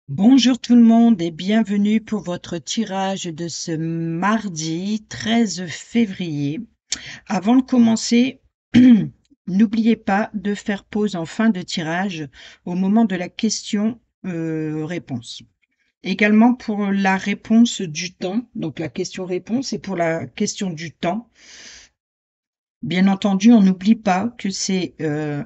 Bonjour tout le monde et bienvenue pour votre tirage de ce mardi 13 février. Avant de commencer, n'oubliez pas de faire pause en fin de tirage au moment de la question-réponse. Également pour la réponse du temps, donc la question-réponse et pour la question du temps. Bien entendu, on n'oublie pas que c'est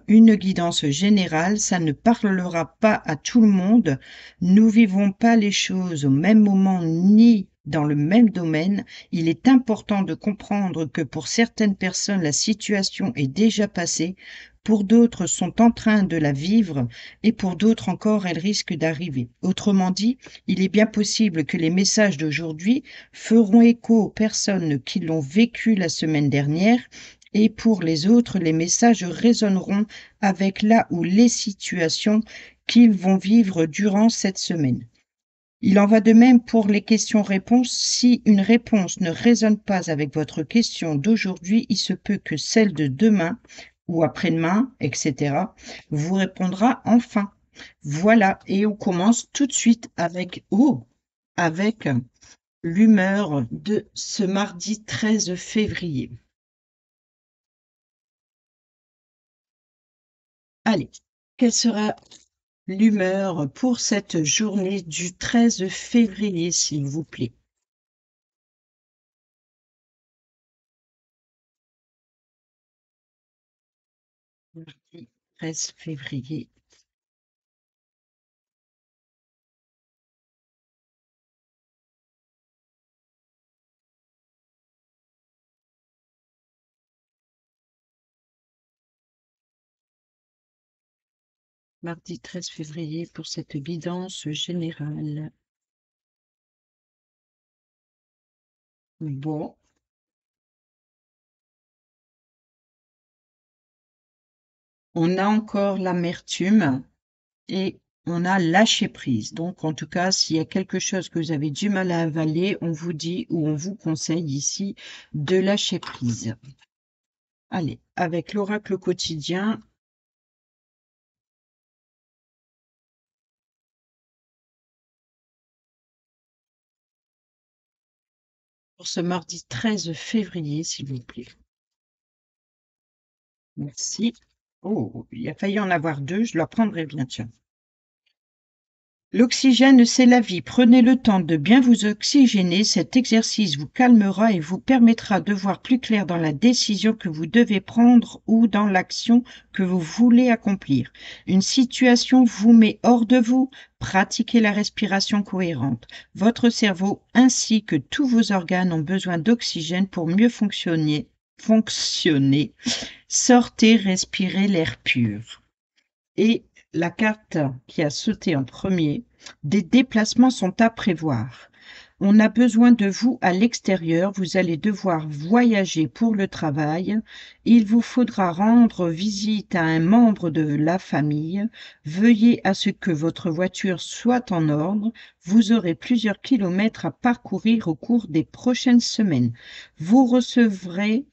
une guidance générale, ça ne parlera pas à tout le monde. Nous vivons pas les choses au même moment ni dans le même domaine. Il est important de comprendre que pour certaines personnes, la situation est déjà passée, pour d'autres sont en train de la vivre et pour d'autres encore, elle risque d'arriver. Autrement dit, il est bien possible que les messages d'aujourd'hui feront écho aux personnes qui l'ont vécu la semaine dernière et pour les autres, les messages résonneront avec là ou les situations qu'ils vont vivre durant cette semaine. Il en va de même pour les questions-réponses. Si une réponse ne résonne pas avec votre question d'aujourd'hui, il se peut que celle de demain ou après-demain, etc., vous répondra enfin. Voilà, et on commence tout de suite avec l'humeur de ce mardi 13 février. Allez, quelle sera l'humeur pour cette journée du 13 février, s'il vous plaît? Mardi 13 février. Mardi 13 février pour cette guidance générale. Bon, on a encore l'amertume et on a lâché prise. Donc, en tout cas, s'il y a quelque chose que vous avez du mal à avaler, on vous dit ou on vous conseille ici de lâcher prise. Allez, avec l'oracle quotidien, pour ce mardi 13 février, s'il vous plaît. Merci. Oh, il a failli en avoir deux, je la prendrai bien, tiens. L'oxygène, c'est la vie. Prenez le temps de bien vous oxygéner. Cet exercice vous calmera et vous permettra de voir plus clair dans la décision que vous devez prendre ou dans l'action que vous voulez accomplir. Une situation vous met hors de vous. Pratiquez la respiration cohérente. Votre cerveau ainsi que tous vos organes ont besoin d'oxygène pour mieux fonctionner. Sortez, respirez l'air pur. Et la carte qui a sauté en premier, des déplacements sont à prévoir. On a besoin de vous à l'extérieur, vous allez devoir voyager pour le travail, il vous faudra rendre visite à un membre de la famille, veuillez à ce que votre voiture soit en ordre, vous aurez plusieurs kilomètres à parcourir au cours des prochaines semaines. Vous recevez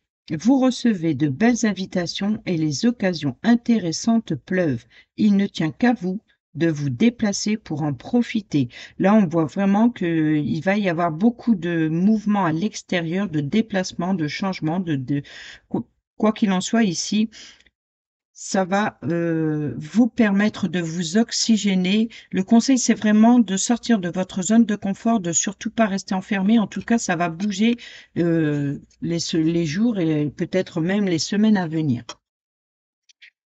de belles invitations et les occasions intéressantes pleuvent. Il ne tient qu'à vous de vous déplacer pour en profiter. Là, on voit vraiment qu'il va y avoir beaucoup de mouvements à l'extérieur, de déplacements, de changements, quoi qu'il en soit ici, ça va vous permettre de vous oxygéner. Le conseil, c'est vraiment de sortir de votre zone de confort, de surtout pas rester enfermé. En tout cas, ça va bouger les jours et peut-être même les semaines à venir.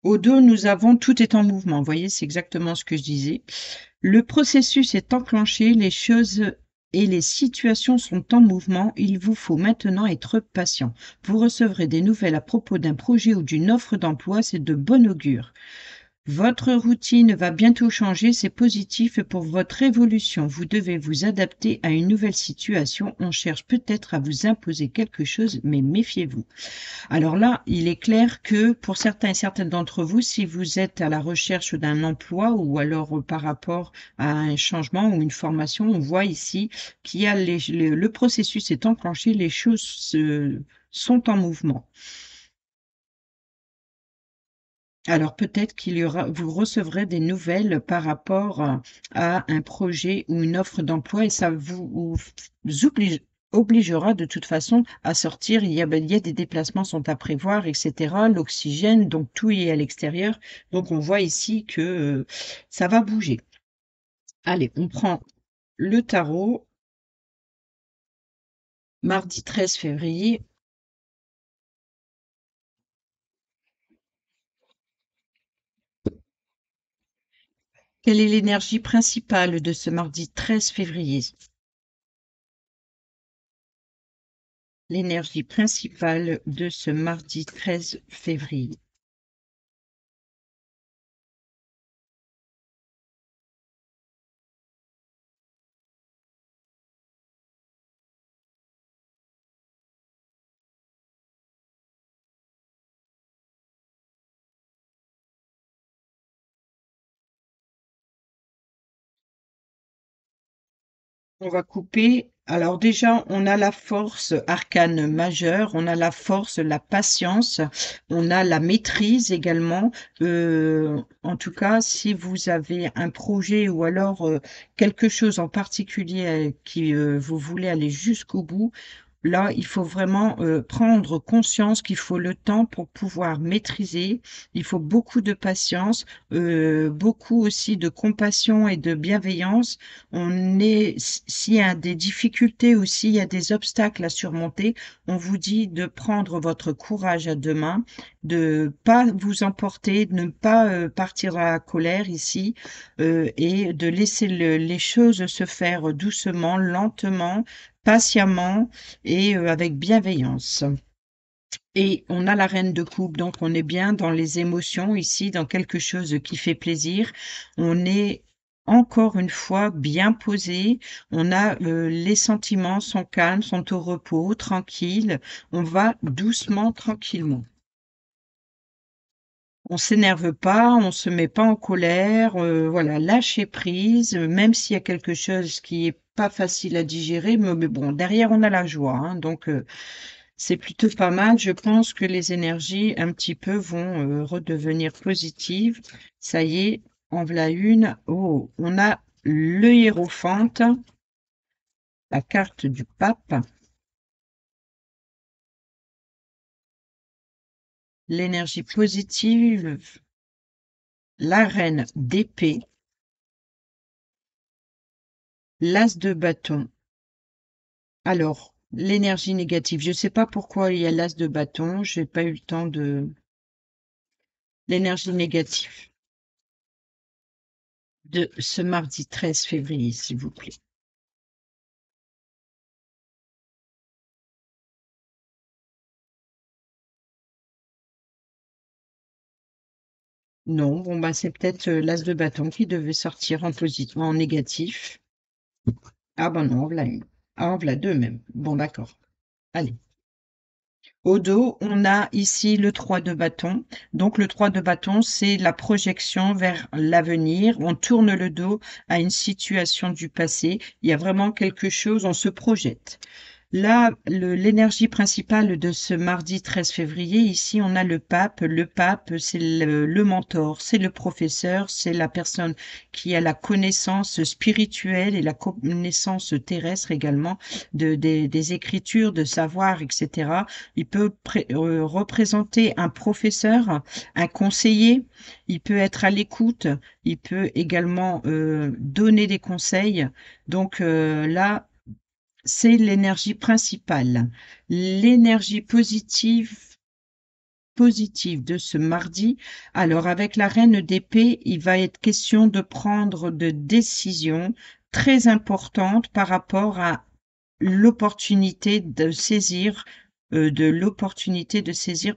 Au dos, nous avons tout est en mouvement. Vous voyez, c'est exactement ce que je disais. Le processus est enclenché, les choses et les situations sont en mouvement. Il vous faut maintenant être patient. Vous recevrez des nouvelles à propos d'un projet ou d'une offre d'emploi, c'est de bon augure. Votre routine va bientôt changer, c'est positif pour votre évolution. Vous devez vous adapter à une nouvelle situation. On cherche peut-être à vous imposer quelque chose, mais méfiez-vous. Alors là, il est clair que pour certains et certaines d'entre vous, si vous êtes à la recherche d'un emploi ou alors par rapport à un changement ou une formation, on voit ici qu'il y a le processus est enclenché, les choses sont en mouvement. Alors peut-être qu'il y aura vous recevrez des nouvelles par rapport à un projet ou une offre d'emploi et ça vous obligera de toute façon à sortir. Il y a des déplacements sont à prévoir et cetera, l'oxygène, donc tout est à l'extérieur. Donc on voit ici que, ça va bouger. Allez, on prend le tarot, mardi 13 février. Quelle est l'énergie principale de ce mardi 13 février? L'énergie principale de ce mardi 13 février. On va couper. Alors déjà, on a la force arcane majeure, on a la force, la patience, on a la maîtrise également. En tout cas, si vous avez un projet ou alors quelque chose en particulier qui vous voulez aller jusqu'au bout, là, il faut vraiment prendre conscience qu'il faut le temps pour pouvoir maîtriser. Il faut beaucoup de patience, beaucoup aussi de compassion et de bienveillance. S'il y a des difficultés ou s'il y a des obstacles à surmonter, on vous dit de prendre votre courage à deux mains, de pas vous emporter, de ne pas partir à la colère ici, et de laisser les choses se faire doucement, lentement, patiemment et avec bienveillance. Et on a la reine de coupe, donc on est bien dans les émotions ici, dans quelque chose qui fait plaisir. On est encore une fois bien posé. On a les sentiments sont calmes, sont au repos, tranquilles. On va doucement, tranquillement. On s'énerve pas, on se met pas en colère, voilà, lâcher prise, même s'il y a quelque chose qui est pas facile à digérer, mais bon, derrière on a la joie, hein, donc c'est plutôt pas mal. Je pense que les énergies un petit peu vont redevenir positives. Ça y est, en voilà une. Oh, on a le hiérophante, la carte du pape, l'énergie positive, la reine d'épée, l'as de bâton. Alors, l'énergie négative, je ne sais pas pourquoi il y a l'as de bâton, j'ai pas eu le temps de l'énergie négative de ce mardi 13 février, s'il vous plaît. Non, bon bah c'est peut-être l'as de bâton qui devait sortir en positif, en négatif. Ah ben non, on l'a une. Ah, on l'a deux même. Bon d'accord. Allez. Au dos, on a ici le 3 de bâton. Donc le 3 de bâton, c'est la projection vers l'avenir. On tourne le dos à une situation du passé. Il y a vraiment quelque chose, on se projette. Là, l'énergie principale de ce mardi 13 février, ici, on a le pape. Le pape, c'est le mentor, c'est le professeur, c'est la personne qui a la connaissance spirituelle et la connaissance terrestre également des écritures, de savoir, etc. Il peut représenter un professeur, un conseiller, il peut être à l'écoute, il peut également donner des conseils. Donc là, c'est l'énergie principale. L'énergie positive de ce mardi. Alors, avec la reine d'épée, il va être question de prendre de décisions très importantes par rapport à l'opportunité de saisir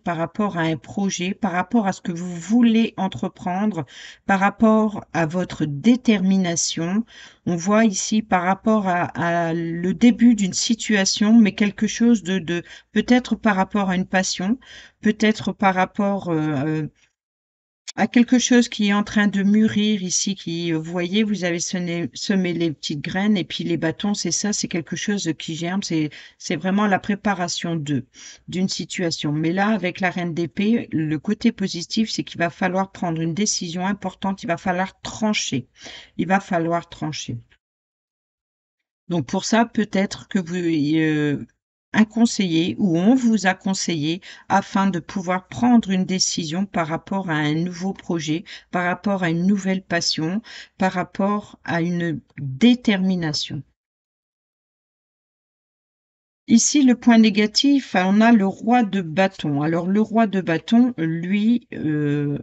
par rapport à un projet, par rapport à ce que vous voulez entreprendre, par rapport à votre détermination. On voit ici par rapport à le début d'une situation, mais quelque chose de peut-être par rapport à une passion, peut-être par rapport à quelque chose qui est en train de mûrir ici, qui, vous voyez, vous avez semé les petites graines et puis les bâtons, c'est ça, c'est quelque chose qui germe, c'est vraiment la préparation d'une situation. Mais là, avec la reine d'épée, le côté positif, c'est qu'il va falloir prendre une décision importante, il va falloir trancher. Il va falloir trancher. Donc pour ça, peut-être que vous, un conseiller ou on vous a conseillé afin de pouvoir prendre une décision par rapport à un nouveau projet, par rapport à une nouvelle passion, par rapport à une détermination. Ici, le point négatif, on a le roi de bâton. Alors le roi de bâton, lui, vous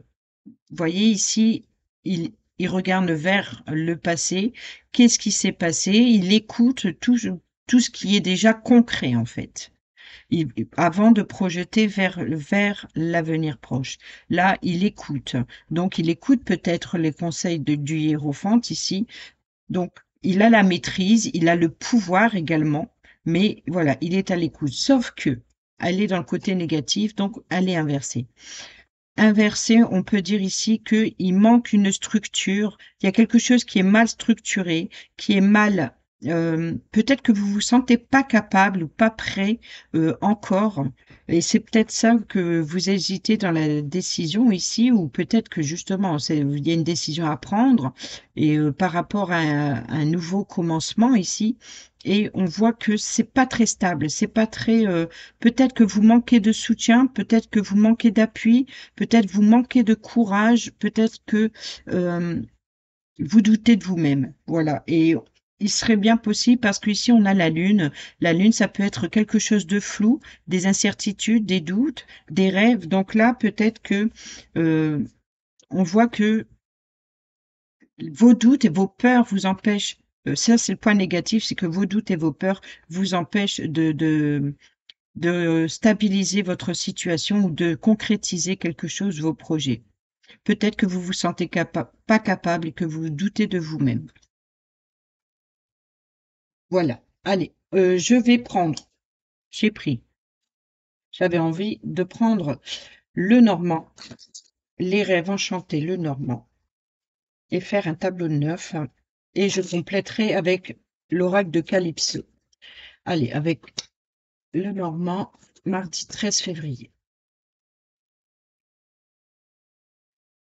voyez ici, il regarde vers le passé. Qu'est-ce qui s'est passé? Il écoute tout ce qui est déjà concret, en fait. Avant de projeter vers l'avenir proche. Là, il écoute. Donc, il écoute peut-être les conseils du hiérophante ici. Donc, il a la maîtrise, il a le pouvoir également. Mais voilà, il est à l'écoute. Sauf que, elle est dans le côté négatif, donc elle est inversée. Inversé, on peut dire ici qu'il manque une structure, il y a quelque chose qui est mal structuré, qui est mal, peut-être que vous vous sentez pas capable ou pas prêt encore, et c'est peut-être ça que vous hésitez dans la décision ici, ou peut-être que justement il y a une décision à prendre et par rapport à un nouveau commencement ici. Et on voit que c'est pas très stable, c'est pas très. Peut-être que vous manquez de soutien, peut-être que vous manquez d'appui, peut-être vous manquez de courage, peut-être que euh, vous doutez de vous-même. Voilà. Et il serait bien possible parce qu'ici on a la lune. La lune, ça peut être quelque chose de flou, des incertitudes, des doutes, des rêves. Donc là, peut-être que euh, on voit que vos doutes et vos peurs vous empêchent. Ça, c'est le point négatif, c'est que vos doutes et vos peurs vous empêchent de stabiliser votre situation ou de concrétiser quelque chose, vos projets. Peut-être que vous vous sentez pas capable et que vous doutez de vous-même. Voilà. Allez, je vais prendre, j'ai pris, j'avais envie de prendre le Normand, les rêves enchantés, le Normand, et faire un tableau de neuf. Et je compléterai avec l'oracle de Calypso. Allez, avec le Normand, mardi 13 février.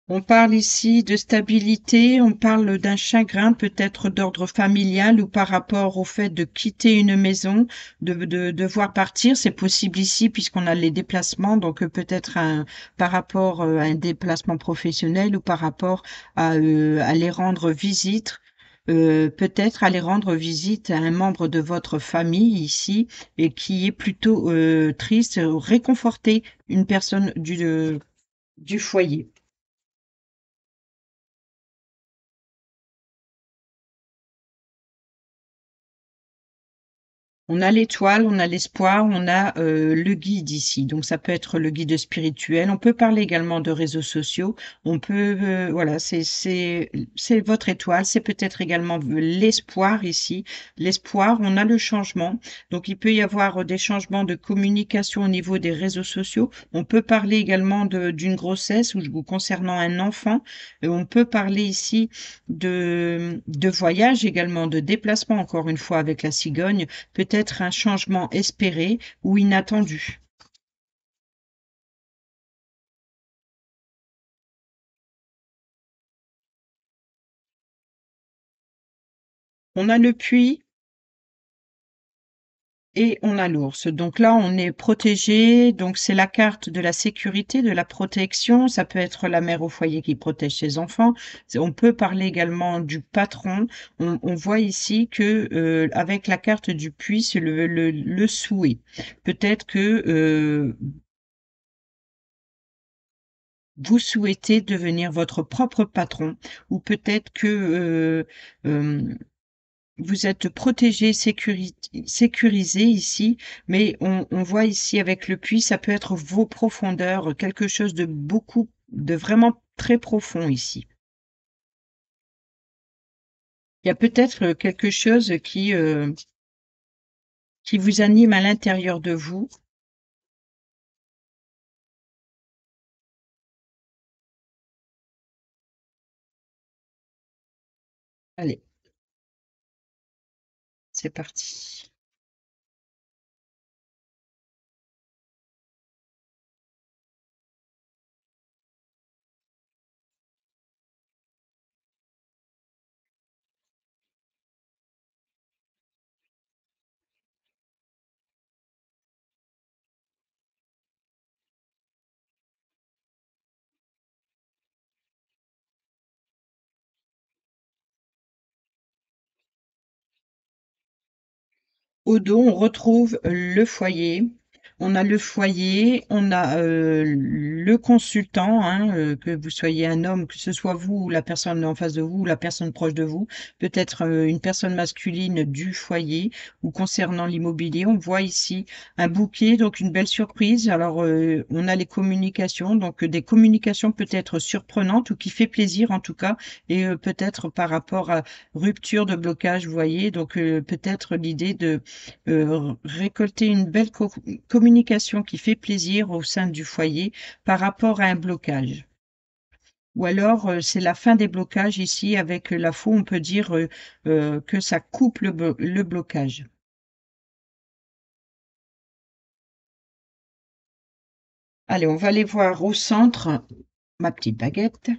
On parle ici de stabilité, on parle d'un chagrin peut-être d'ordre familial ou par rapport au fait de quitter une maison, de devoir partir. C'est possible ici puisqu'on a les déplacements, donc peut-être par rapport à un déplacement professionnel ou par rapport à aller rendre visite. Peut-être aller rendre visite à un membre de votre famille ici et qui est plutôt triste, réconforter une personne du foyer. On a l'étoile, on a l'espoir, on a le guide ici. Donc ça peut être le guide spirituel. On peut parler également de réseaux sociaux. On peut, voilà, c'est votre étoile. C'est peut-être également l'espoir ici. L'espoir, on a le changement. Donc il peut y avoir des changements de communication au niveau des réseaux sociaux. On peut parler également d'une grossesse ou concernant un enfant. On peut parler ici de voyage également, de déplacement encore une fois avec la cigogne, peut-être un changement espéré ou inattendu. On a le puits et on a l'ours. Donc là, on est protégé. Donc c'est la carte de la sécurité, de la protection. Ça peut être la mère au foyer qui protège ses enfants. On peut parler également du patron. On voit ici que avec la carte du puits, c'est le souhait. Peut-être que vous souhaitez devenir votre propre patron ou peut-être que vous êtes protégé, sécurisé ici, mais on voit ici avec le puits, ça peut être vos profondeurs, quelque chose de vraiment très profond ici. Il y a peut-être quelque chose qui vous anime à l'intérieur de vous. Allez, c'est parti. Au dos, on retrouve le foyer. On a le foyer, on a le consultant, hein, que vous soyez un homme, que ce soit vous ou la personne en face de vous, ou la personne proche de vous, peut-être une personne masculine du foyer, ou concernant l'immobilier. On voit ici un bouquet, donc une belle surprise. Alors, on a les communications, donc des communications peut-être surprenantes ou qui fait plaisir en tout cas, et peut-être par rapport à rupture de blocage, vous voyez, donc peut-être l'idée de récolter une belle communication qui fait plaisir au sein du foyer par rapport à un blocage. Ou alors, c'est la fin des blocages ici avec la faux, on peut dire que ça coupe le blocage. Allez, on va aller voir au centre ma petite baguette.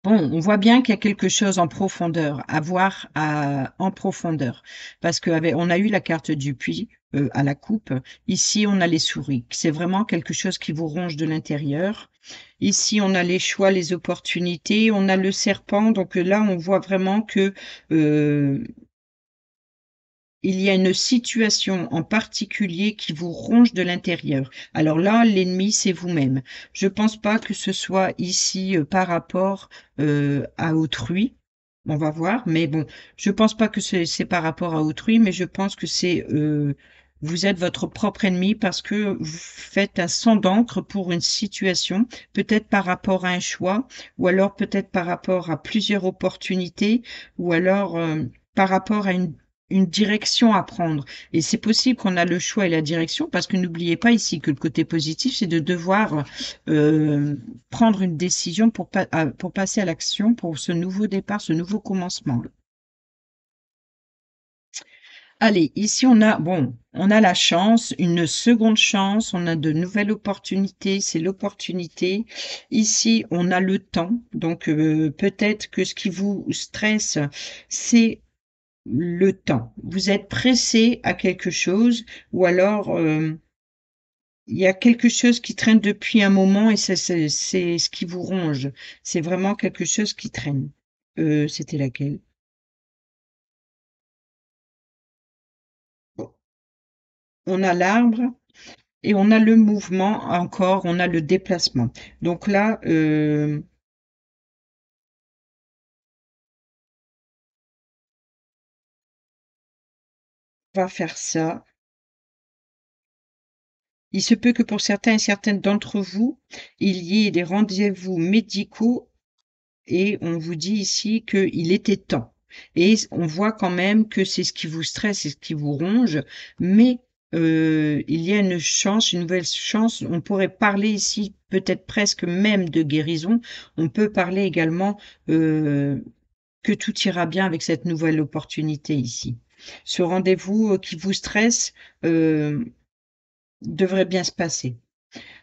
Bon, on voit bien qu'il y a quelque chose en profondeur, à voir en profondeur, parce on a eu la carte du puits à la coupe. Ici, on a les souris. C'est vraiment quelque chose qui vous ronge de l'intérieur. Ici, on a les choix, les opportunités. On a le serpent. Donc là, on voit vraiment que euh, il y a une situation en particulier qui vous ronge de l'intérieur. Alors là, l'ennemi, c'est vous-même. Je pense pas que ce soit ici par rapport à autrui. On va voir, mais bon, je pense pas que c'est par rapport à autrui, mais je pense que c'est vous êtes votre propre ennemi parce que vous faites un sang d'encre pour une situation, peut-être par rapport à un choix, ou alors peut-être par rapport à plusieurs opportunités, ou alors par rapport à une direction à prendre. Et c'est possible qu'on a le choix et la direction parce que n'oubliez pas ici que le côté positif, c'est de devoir prendre une décision pour passer à l'action, pour ce nouveau départ, ce nouveau commencement. Allez, ici on a la chance, une seconde chance, on a de nouvelles opportunités, c'est l'opportunité. Ici, on a le temps, donc peut-être que ce qui vous stresse, c'est le temps. Vous êtes pressé à quelque chose ou alors il y a quelque chose qui traîne depuis un moment et c'est ce qui vous ronge. C'est vraiment quelque chose qui traîne. C'était laquelle? Bon, on a l'arbre et on a le mouvement encore, on a le déplacement. Donc là, on va faire ça. Il se peut que pour certains et certaines d'entre vous, il y ait des rendez-vous médicaux et on vous dit ici qu'il était temps. Et on voit quand même que c'est ce qui vous stresse, c'est ce qui vous ronge, mais il y a une chance, une nouvelle chance. On pourrait parler ici peut-être presque même de guérison. On peut parler également que tout ira bien avec cette nouvelle opportunité ici. Ce rendez-vous qui vous stresse devrait bien se passer.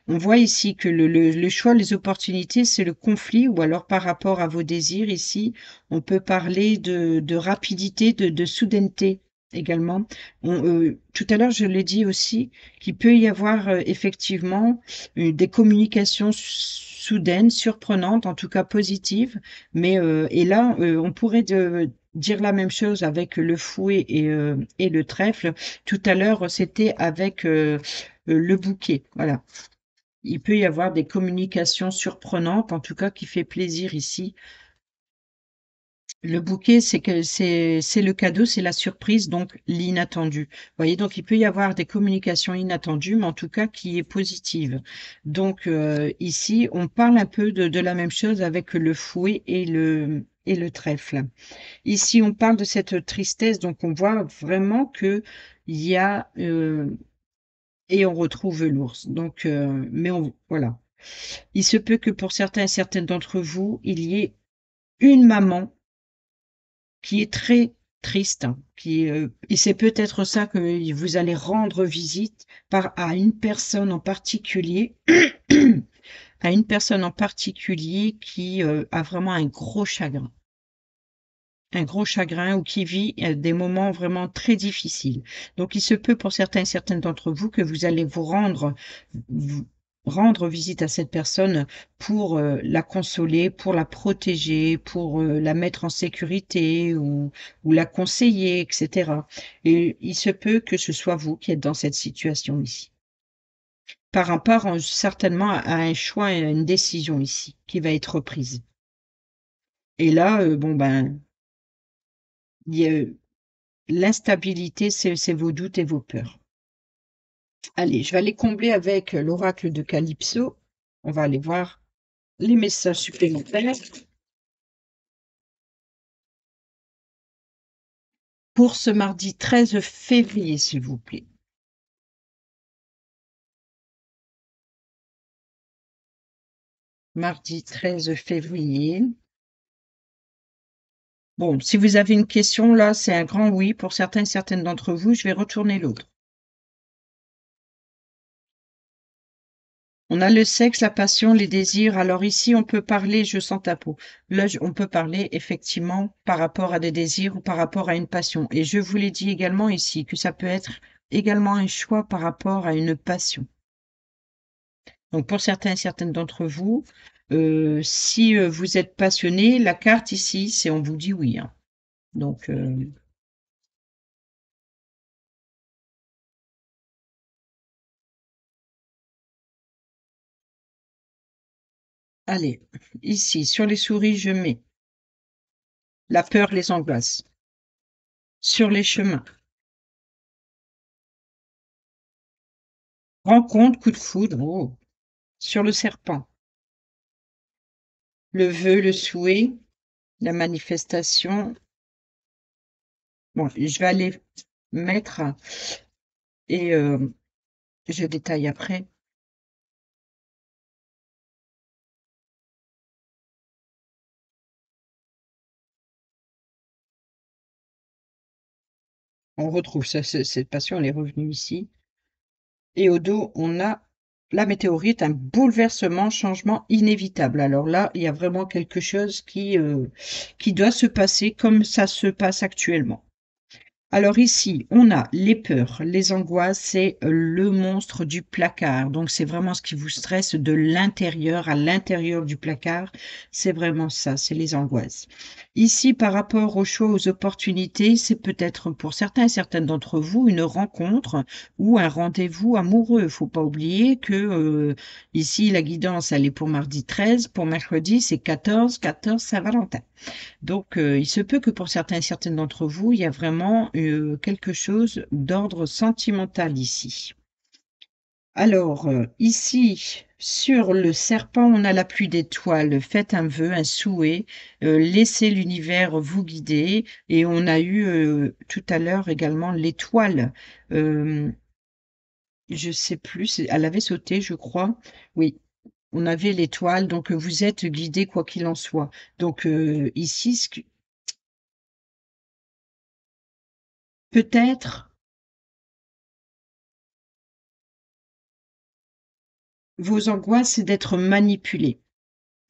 On voit ici que le choix, les opportunités, c'est le conflit ou alors par rapport à vos désirs ici, on peut parler de rapidité, de soudaineté également. Tout à l'heure, je l'ai dit aussi, qu'il peut y avoir effectivement des communications soudaines, surprenantes, en tout cas positives, mais et là, on pourrait dire la même chose avec le fouet et le trèfle. Tout à l'heure, c'était avec le bouquet. Voilà. Il peut y avoir des communications surprenantes, en tout cas qui fait plaisir ici. Le bouquet, c'est le cadeau, c'est la surprise, donc l'inattendu. Vous voyez, donc il peut y avoir des communications inattendues, mais en tout cas qui est positive. Donc ici, on parle un peu de la même chose avec le fouet et le trèfle. Ici, on parle de cette tristesse, donc on voit vraiment que il y a et on retrouve l'ours. Donc, mais voilà. Il se peut que pour certains et certaines d'entre vous, il y ait une maman qui est très triste, hein, et c'est peut-être ça que vous allez rendre visite à une personne en particulier, à une personne en particulier qui a vraiment un gros chagrin ou qui vit des moments vraiment très difficiles. Donc, il se peut pour certains et certaines d'entre vous que vous allez vous rendre visite à cette personne pour la consoler, pour la protéger, pour la mettre en sécurité ou la conseiller, etc. Et il se peut que ce soit vous qui êtes dans cette situation ici. Par rapport certainement à un choix et à une décision ici qui va être prise. Et là, bon ben, il y a, l'instabilité, c'est vos doutes et vos peurs. Allez, je vais aller combler avec l'oracle de Calypso. On va aller voir les messages supplémentaires pour ce mardi 13 février, s'il vous plaît. Mardi 13 février. Bon, si vous avez une question, là, c'est un grand oui. Pour certains et certaines d'entre vous, je vais retourner l'autre. On a le sexe, la passion, les désirs. Alors ici, on peut parler, je sens ta peau. Là, on peut parler effectivement par rapport à des désirs ou par rapport à une passion. Et je vous l'ai dit également ici que ça peut être également un choix par rapport à une passion. Donc pour certains et certaines d'entre vous, si vous êtes passionné, la carte ici, c'est on vous dit oui, hein. Donc allez, ici, sur les souris, je mets la peur, les angoisses. Sur les chemins, rencontre, coup de foudre. Oh. Sur le serpent, le vœu, le souhait, la manifestation. Bon, je vais aller mettre et je détaille après. On retrouve ça, cette passion, elle est revenue ici. Et au dos, on a la météorite, un bouleversement, changement inévitable. Alors là, il y a vraiment quelque chose qui doit se passer comme ça se passe actuellement. Alors ici, on a les peurs, les angoisses, c'est le monstre du placard. Donc c'est vraiment ce qui vous stresse de l'intérieur à l'intérieur du placard. C'est vraiment ça, c'est les angoisses. Ici, par rapport aux choix, aux opportunités, c'est peut-être pour certains et certaines d'entre vous une rencontre ou un rendez-vous amoureux. Faut pas oublier que ici, la guidance, elle est pour mardi 13, pour mercredi, c'est 14 Saint-Valentin. Donc, il se peut que pour certains et certaines d'entre vous, il y a vraiment quelque chose d'ordre sentimental ici. Alors, ici, sur le serpent, on a la pluie d'étoiles. Faites un vœu, un souhait, laissez l'univers vous guider. Et on a eu tout à l'heure également l'étoile. Euh, je sais plus, elle avait sauté, je crois. Oui, on avait l'étoile, donc vous êtes guidé quoi qu'il en soit. Donc ici, peut-être vos angoisses, c'est d'être manipulé.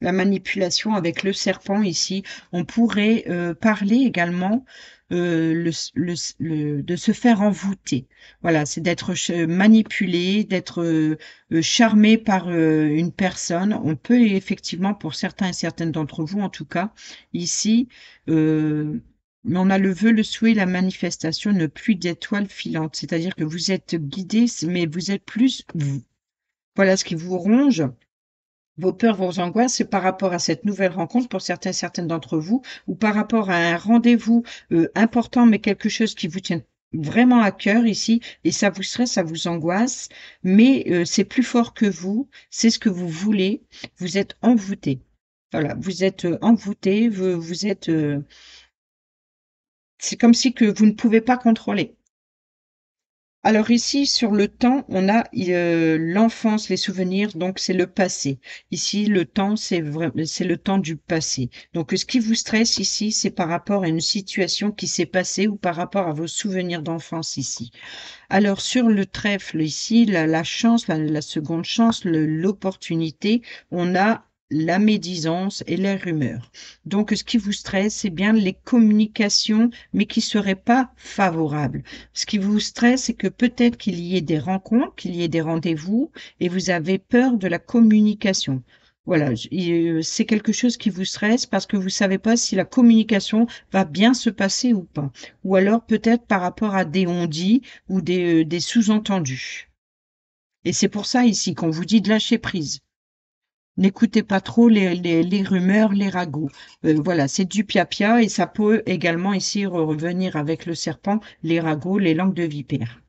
La manipulation avec le serpent ici, on pourrait parler également de se faire envoûter. Voilà, c'est d'être manipulé, d'être charmé par une personne. On peut effectivement, pour certains et certaines d'entre vous en tout cas, ici, mais on a le vœu, le souhait, la manifestation, une pluie d'étoiles filantes. C'est-à-dire que vous êtes guidé, mais vous êtes plus vous. Voilà ce qui vous ronge. Vos peurs, vos angoisses, c'est par rapport à cette nouvelle rencontre pour certains, certaines d'entre vous, ou par rapport à un rendez-vous important, mais quelque chose qui vous tient vraiment à cœur ici, et ça vous stresse, ça vous angoisse, mais c'est plus fort que vous, c'est ce que vous voulez, vous êtes envoûté. Voilà, vous êtes envoûté, vous êtes, c'est comme si que vous ne pouvez pas contrôler. Alors ici, sur le temps, on a l'enfance, les souvenirs, donc c'est le passé. Ici, le temps, c'est le temps du passé. Donc ce qui vous stresse ici, c'est par rapport à une situation qui s'est passée ou par rapport à vos souvenirs d'enfance ici. Alors sur le trèfle ici, la chance, la seconde chance, l'opportunité, on a la médisance et les rumeurs. Donc ce qui vous stresse, c'est bien les communications, mais qui seraient pas favorables. Ce qui vous stresse, c'est que peut-être qu'il y ait des rencontres, qu'il y ait des rendez-vous, et vous avez peur de la communication. Voilà, c'est quelque chose qui vous stresse parce que vous savez pas si la communication va bien se passer ou pas. Ou alors peut-être par rapport à des on-dit ou des sous-entendus. Et c'est pour ça ici qu'on vous dit de lâcher prise. N'écoutez pas trop les rumeurs, les ragots. Voilà, c'est du pia-pia et ça peut également ici revenir avec le serpent, les ragots, les langues de vipère.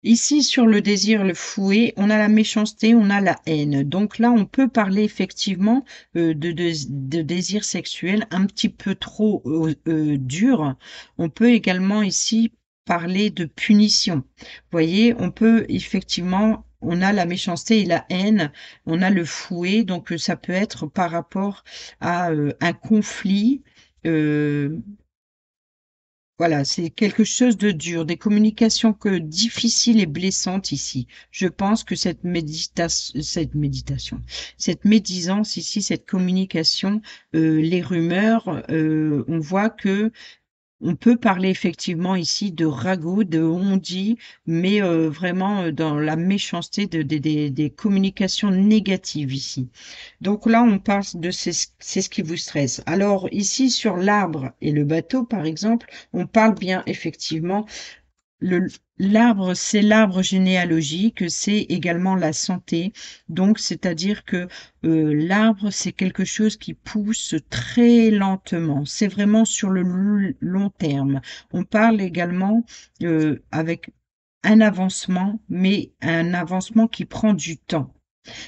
Ici, sur le désir, le fouet, on a la méchanceté, on a la haine. Donc là, on peut parler effectivement de désir sexuel un petit peu trop dur. On peut également ici parler de punition. Vous voyez, on peut effectivement, on a la méchanceté et la haine, on a le fouet, donc ça peut être par rapport à un conflit. euh, voilà, c'est quelque chose de dur, des communications que difficiles et blessantes ici. Je pense que cette médisance ici, cette communication, les rumeurs, on voit que on peut parler effectivement ici de ragot, de on-dit, mais vraiment dans la méchanceté des communications négatives ici. Donc là, on parle de c'est ce qui vous stresse. Alors ici, sur l'arbre et le bateau, par exemple, on parle bien effectivement le l'arbre, c'est l'arbre généalogique, c'est également la santé. Donc, c'est-à-dire que l'arbre, c'est quelque chose qui pousse très lentement. C'est vraiment sur le long terme. On parle également avec un avancement, mais un avancement qui prend du temps.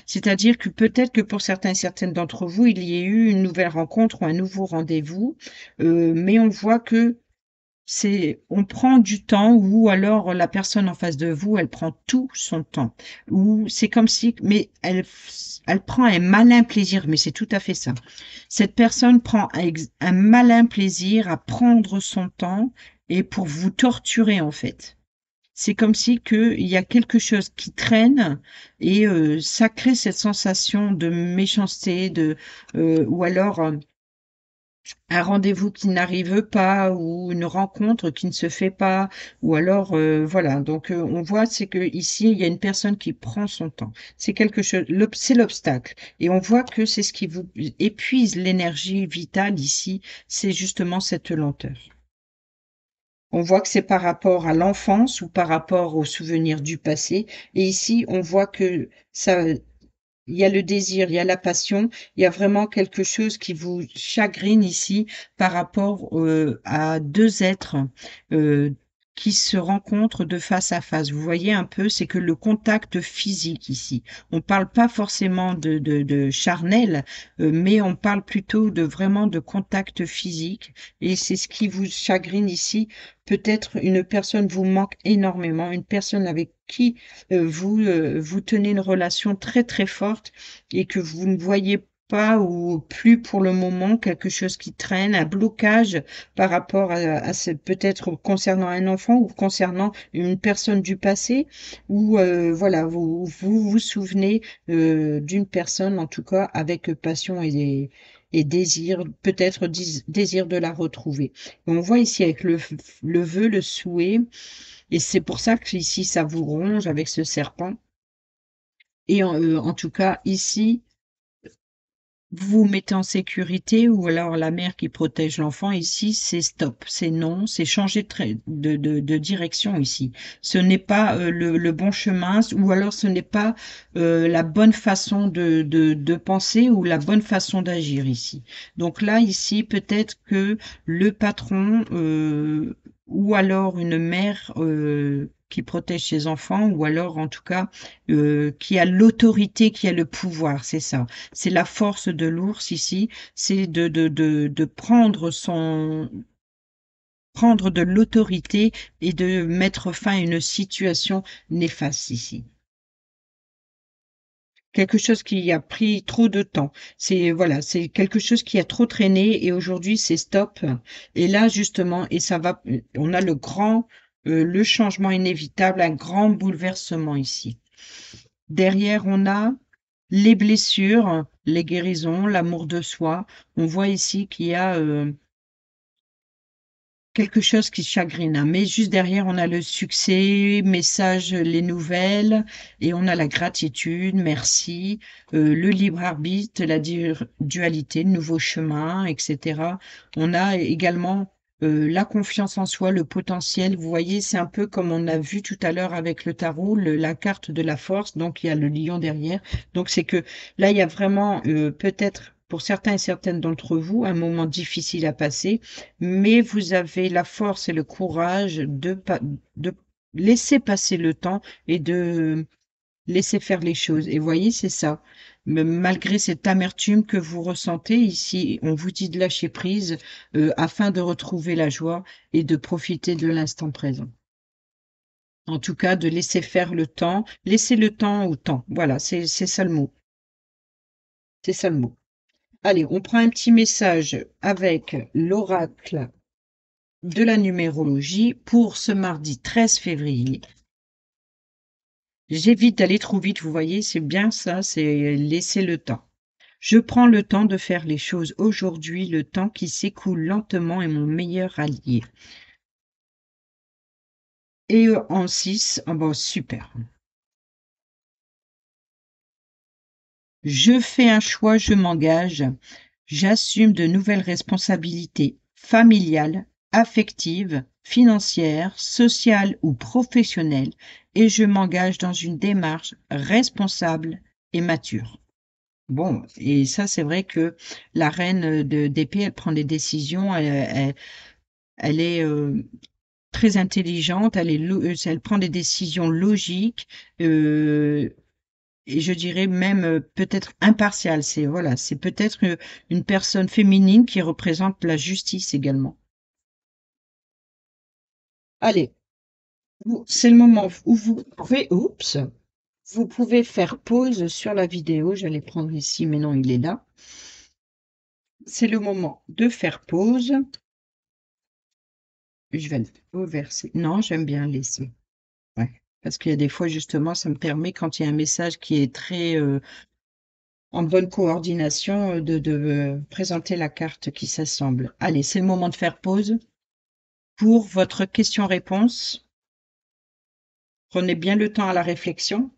C'est-à-dire que peut-être que pour certains et certaines d'entre vous, il y a eu une nouvelle rencontre ou un nouveau rendez-vous, mais on voit que on prend du temps ou alors la personne en face de vous, elle prend tout son temps. Ou c'est comme si, mais elle prend un malin plaisir, mais c'est tout à fait ça. Cette personne prend un malin plaisir à prendre son temps et pour vous torturer en fait. C'est comme si il y a quelque chose qui traîne et ça crée cette sensation de méchanceté, ou alors un rendez-vous qui n'arrive pas ou une rencontre qui ne se fait pas ou alors voilà donc on voit c'est que ici il y a une personne qui prend son temps, c'est quelque chose, c'est l'obstacle et on voit que c'est ce qui vous épuise l'énergie vitale ici, c'est justement cette lenteur. On voit que c'est par rapport à l'enfance ou par rapport aux souvenirs du passé et ici on voit que ça, il y a le désir, il y a la passion, il y a vraiment quelque chose qui vous chagrine ici par rapport à deux êtres euh, qui se rencontrent de face à face. Vous voyez un peu, c'est que le contact physique ici. On parle pas forcément de charnel, mais on parle plutôt de vraiment de contact physique. Et c'est ce qui vous chagrine ici. Peut-être une personne vous manque énormément, une personne avec qui vous tenez une relation très très forte et que vous ne voyez pas ou plus pour le moment, quelque chose qui traîne, un blocage par rapport à peut-être concernant un enfant ou concernant une personne du passé, ou voilà, vous souvenez d'une personne en tout cas avec passion et désir, peut-être désir de la retrouver. On voit ici avec le vœu, le souhait, et c'est pour ça que ici ça vous ronge avec ce serpent. Et en tout cas, ici, vous vous mettez en sécurité ou alors la mère qui protège l'enfant, ici, c'est stop, c'est non, c'est changer de direction ici. Ce n'est pas le bon chemin ou alors ce n'est pas la bonne façon de penser ou la bonne façon d'agir ici. Donc là, ici, peut-être que le patron ou alors une mère qui protège ses enfants ou alors en tout cas qui a l'autorité, qui a le pouvoir, c'est ça. C'est la force de l'ours ici, c'est de prendre prendre de l'autorité et de mettre fin à une situation néfaste ici. Quelque chose qui a pris trop de temps. C'est voilà, c'est quelque chose qui a trop traîné et aujourd'hui c'est stop. Et là justement, et ça va, on a le changement inévitable, un grand bouleversement ici. Derrière, on a les blessures, les guérisons, l'amour de soi. On voit ici qu'il y a quelque chose qui chagrine, hein. Mais juste derrière, on a le succès, message, les nouvelles, et on a la gratitude, merci, le libre arbitre, la dualité, le nouveau chemin, etc. On a également la confiance en soi, le potentiel. Vous voyez, c'est un peu comme on a vu tout à l'heure avec le tarot, la carte de la force. Donc il y a le lion derrière. Donc c'est que là, il y a vraiment peut-être pour certains et certaines d'entre vous un moment difficile à passer, mais vous avez la force et le courage de laisser passer le temps et de laisser faire les choses. Et voyez, c'est ça. Malgré cette amertume que vous ressentez ici, on vous dit de lâcher prise afin de retrouver la joie et de profiter de l'instant présent. En tout cas, de laisser faire le temps, laisser le temps au temps. Voilà, c'est ça le mot. C'est ça le mot. Allez, on prend un petit message avec l'oracle de la numérologie pour ce mardi 13 février. J'évite d'aller trop vite, vous voyez, c'est bien ça, c'est laisser le temps. Je prends le temps de faire les choses aujourd'hui, le temps qui s'écoule lentement est mon meilleur allié. Et en 6, oh bon, super. Je fais un choix, je m'engage, j'assume de nouvelles responsabilités familiales, affectives, financières, sociales ou professionnelles et je m'engage dans une démarche responsable et mature. Bon, et ça, c'est vrai que la reine d'épée, elle prend des décisions, elle est très intelligente, elle prend des décisions logiques, euh, et je dirais même peut-être impartiale. C'est voilà, c'est peut-être une personne féminine qui représente la justice également. Allez, c'est le moment où vous pouvez faire pause sur la vidéo. J'allais prendre ici, mais non, il est là. C'est le moment de faire pause. Je vais le reverser. Non, j'aime bien laisser. Ouais. Parce qu'il y a des fois, justement, ça me permet, quand il y a un message qui est très en bonne coordination, de présenter la carte qui s'assemble. Allez, c'est le moment de faire pause. Pour votre question-réponse, prenez bien le temps à la réflexion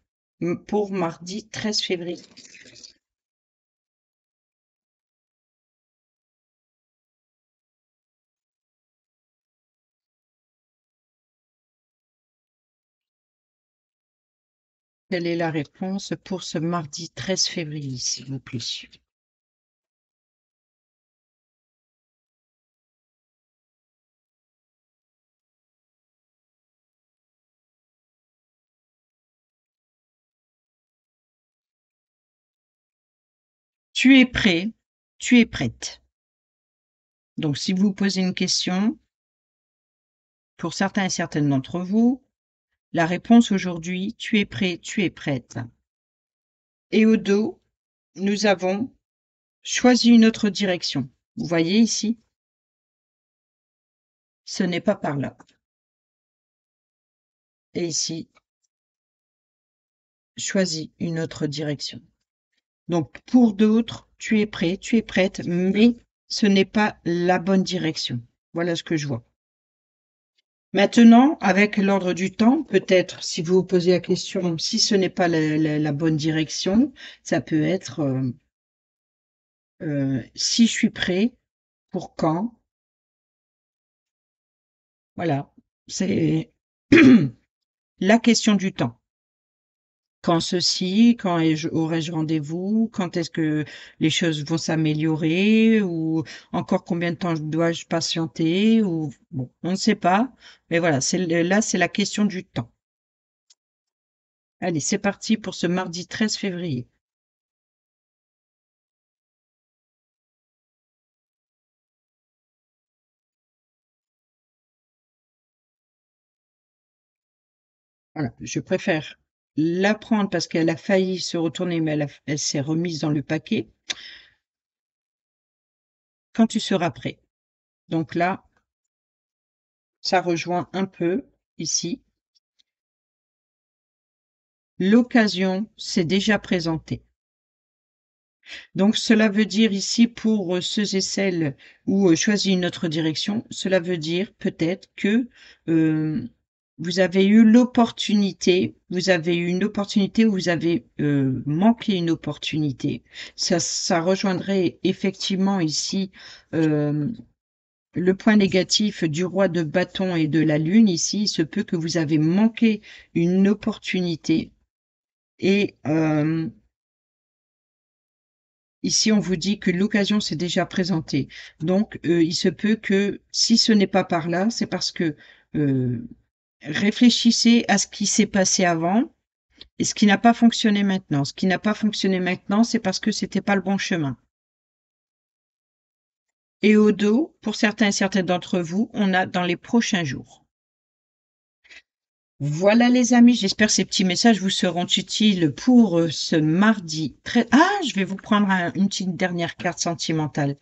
pour mardi 13 février. Quelle est la réponse pour ce mardi 13 février, s'il vous plaît? Tu es prêt, tu es prête. Donc, si vous posez une question, pour certains et certaines d'entre vous, la réponse aujourd'hui, tu es prêt, tu es prête. Et au dos, nous avons choisi une autre direction. Vous voyez ici? Ce n'est pas par là. Et ici, choisis une autre direction. Donc, pour d'autres, tu es prêt, tu es prête, mais ce n'est pas la bonne direction. Voilà ce que je vois. Maintenant, avec l'ordre du temps, peut-être, si vous vous posez la question, si ce n'est pas la bonne direction, ça peut être si je suis prêt, pour quand? Voilà, c'est la question du temps. Quand ceci, quand aurai-je rendez-vous? Quand est-ce que les choses vont s'améliorer? Ou encore combien de temps dois-je patienter? Ou bon, on ne sait pas. Mais voilà, là, c'est la question du temps. Allez, c'est parti pour ce mardi 13 février. Voilà, je préfère la prendre parce qu'elle a failli se retourner, mais elle s'est remise dans le paquet. Quand tu seras prêt. Donc là, ça rejoint un peu ici. L'occasion s'est déjà présentée. Donc cela veut dire ici pour ceux et celles où choisir une autre direction, cela veut dire peut-être que vous avez eu l'opportunité, vous avez eu une opportunité ou vous avez manqué une opportunité. Ça rejoindrait effectivement ici le point négatif du roi de bâton et de la lune. Ici, il se peut que vous avez manqué une opportunité et ici, on vous dit que l'occasion s'est déjà présentée. Donc, il se peut que si ce n'est pas par là, c'est parce que réfléchissez à ce qui s'est passé avant et ce qui n'a pas fonctionné maintenant. Ce qui n'a pas fonctionné maintenant, c'est parce que c'était pas le bon chemin. Et au dos, pour certains et certaines d'entre vous, on a dans les prochains jours. Voilà les amis, j'espère que ces petits messages vous seront utiles pour ce mardi. Ah, je vais vous prendre une petite dernière carte sentimentale.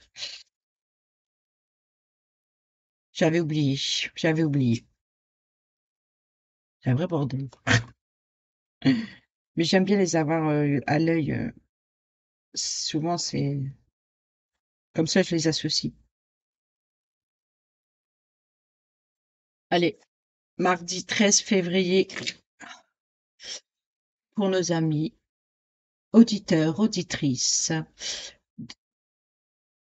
J'avais oublié, j'avais oublié. C'est un vrai bordel. Mais j'aime bien les avoir à l'œil. Souvent, c'est comme ça, je les associe. Allez, mardi 13 février, pour nos amis, auditeurs, auditrices,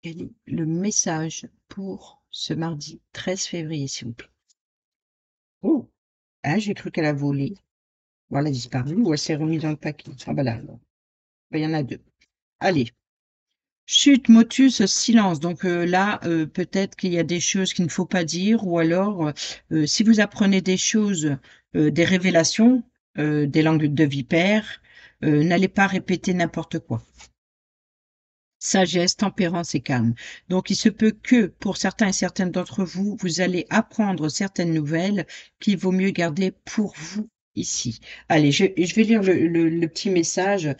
quel est le message pour ce mardi 13 février, s'il vous plaît? Oh, ah, j'ai cru qu'elle a volé. Ou elle a disparu, ou elle s'est remise dans le paquet. Ah bah là, alors. Ben, il y en a deux. Allez. Chut, motus, silence. Donc là, peut-être qu'il y a des choses qu'il ne faut pas dire, ou alors, si vous apprenez des choses, des révélations, des langues de vipère, n'allez pas répéter n'importe quoi. Sagesse, tempérance et calme. Donc il se peut que, pour certains et certaines d'entre vous, vous allez apprendre certaines nouvelles qu'il vaut mieux garder pour vous ici. Allez, je vais lire le petit message.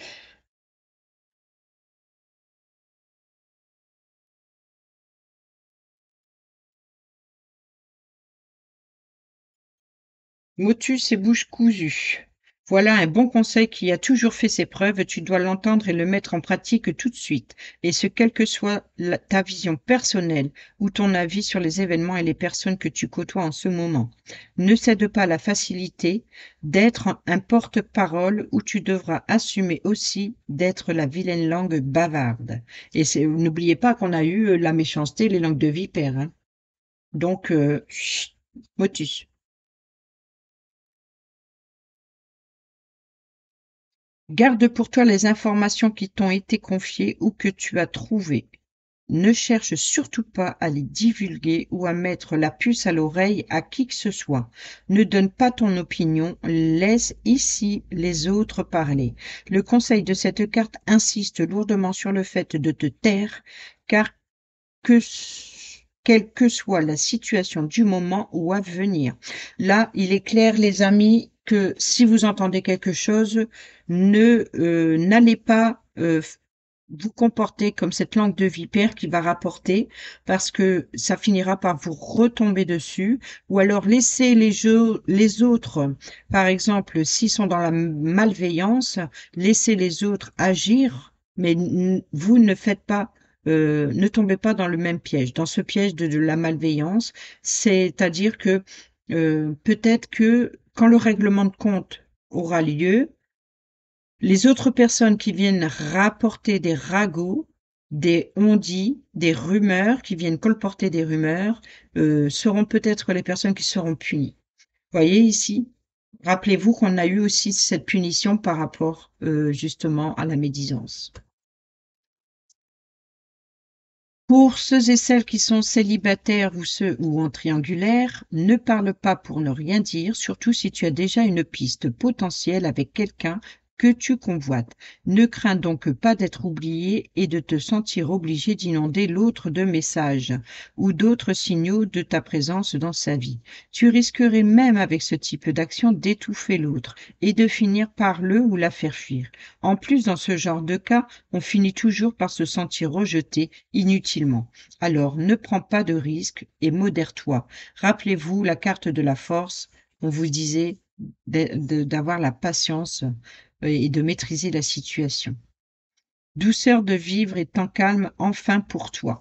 Motus et bouche cousue. Voilà un bon conseil qui a toujours fait ses preuves, tu dois l'entendre et le mettre en pratique tout de suite, et ce quelle que soit ta vision personnelle ou ton avis sur les événements et les personnes que tu côtoies en ce moment. Ne cède pas à la facilité d'être un porte-parole où tu devras assumer aussi d'être la vilaine langue bavarde. Et n'oubliez pas qu'on a eu la méchanceté, les langues de vipère. Hein. Donc, chut, motus. Garde pour toi les informations qui t'ont été confiées ou que tu as trouvées. Ne cherche surtout pas à les divulguer ou à mettre la puce à l'oreille à qui que ce soit. Ne donne pas ton opinion, laisse ici les autres parler. Le conseil de cette carte insiste lourdement sur le fait de te taire, car que quelle que soit la situation du moment ou à venir. Là, il est clair, les amis, que si vous entendez quelque chose, n'allez pas vous comporter comme cette langue de vipère qui va rapporter parce que ça finira par vous retomber dessus ou alors laissez les autres, par exemple, s'ils sont dans la malveillance, laissez les autres agir, mais vous ne faites pas ne tombez pas dans le même piège, dans ce piège de la malveillance, c'est-à-dire que peut-être que quand le règlement de compte aura lieu, les autres personnes qui viennent rapporter des ragots, des on-dit, des rumeurs, qui viennent colporter des rumeurs, seront peut-être les personnes qui seront punies. Voyez ici, rappelez-vous qu'on a eu aussi cette punition par rapport justement à la médisance. Pour ceux et celles qui sont célibataires ou ceux ou en triangulaire, ne parle pas pour ne rien dire, surtout si tu as déjà une piste potentielle avec quelqu'un que tu convoites. Ne crains donc pas d'être oublié et de te sentir obligé d'inonder l'autre de messages ou d'autres signaux de ta présence dans sa vie. Tu risquerais même avec ce type d'action d'étouffer l'autre et de finir par le ou la faire fuir. En plus, dans ce genre de cas, on finit toujours par se sentir rejeté inutilement. Alors, ne prends pas de risques et modère-toi. Rappelez-vous la carte de la force. On vous disait d'avoir la patience et de maîtriser la situation. Douceur de vivre et temps calme enfin pour toi.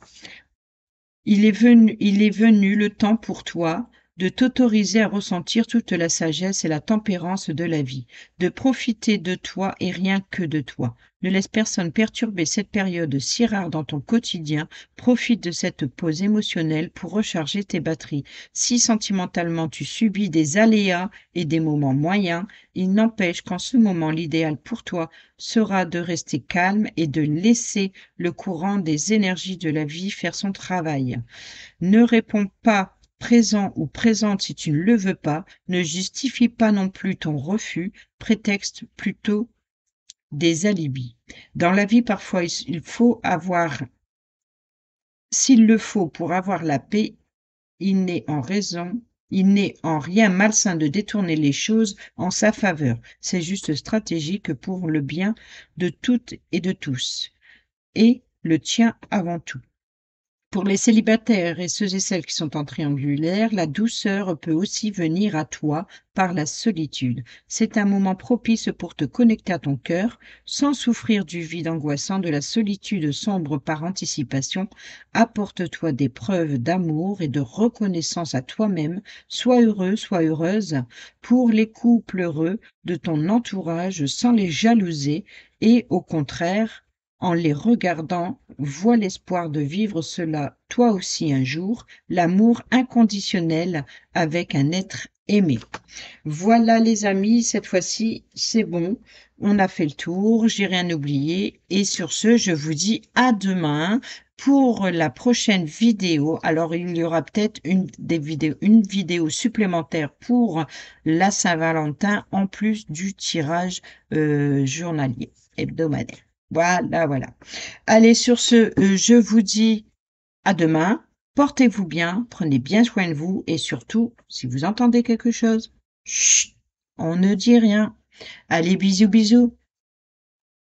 Il est venu le temps pour toi de t'autoriser à ressentir toute la sagesse et la tempérance de la vie, de profiter de toi et rien que de toi. Ne laisse personne perturber cette période si rare dans ton quotidien. Profite de cette pause émotionnelle pour recharger tes batteries. Si sentimentalement tu subis des aléas et des moments moyens, il n'empêche qu'en ce moment, l'idéal pour toi sera de rester calme et de laisser le courant des énergies de la vie faire son travail. Ne réponds pas présent ou présente si tu ne le veux pas. Ne justifie pas non plus ton refus. Prétexte plutôt des alibis. Dans la vie, parfois, il faut avoir, s'il le faut pour avoir la paix, il n'est en rien malsain de détourner les choses en sa faveur. C'est juste stratégique pour le bien de toutes et de tous. Et le tien avant tout. Pour les célibataires et ceux et celles qui sont en triangulaire, la douceur peut aussi venir à toi par la solitude. C'est un moment propice pour te connecter à ton cœur, sans souffrir du vide angoissant de la solitude sombre par anticipation. Apporte-toi des preuves d'amour et de reconnaissance à toi-même. Sois heureux, sois heureuse pour les couples heureux de ton entourage sans les jalouser et au contraire, en les regardant, vois l'espoir de vivre cela toi aussi un jour, l'amour inconditionnel avec un être aimé. Voilà les amis, cette fois-ci c'est bon, on a fait le tour, j'ai rien oublié et sur ce je vous dis à demain pour la prochaine vidéo. Alors il y aura peut-être une vidéo supplémentaire pour la Saint-Valentin en plus du tirage journalier hebdomadaire. Voilà, voilà. Allez, sur ce, je vous dis à demain. Portez-vous bien, prenez bien soin de vous et surtout, si vous entendez quelque chose, chut, on ne dit rien. Allez, bisous, bisous.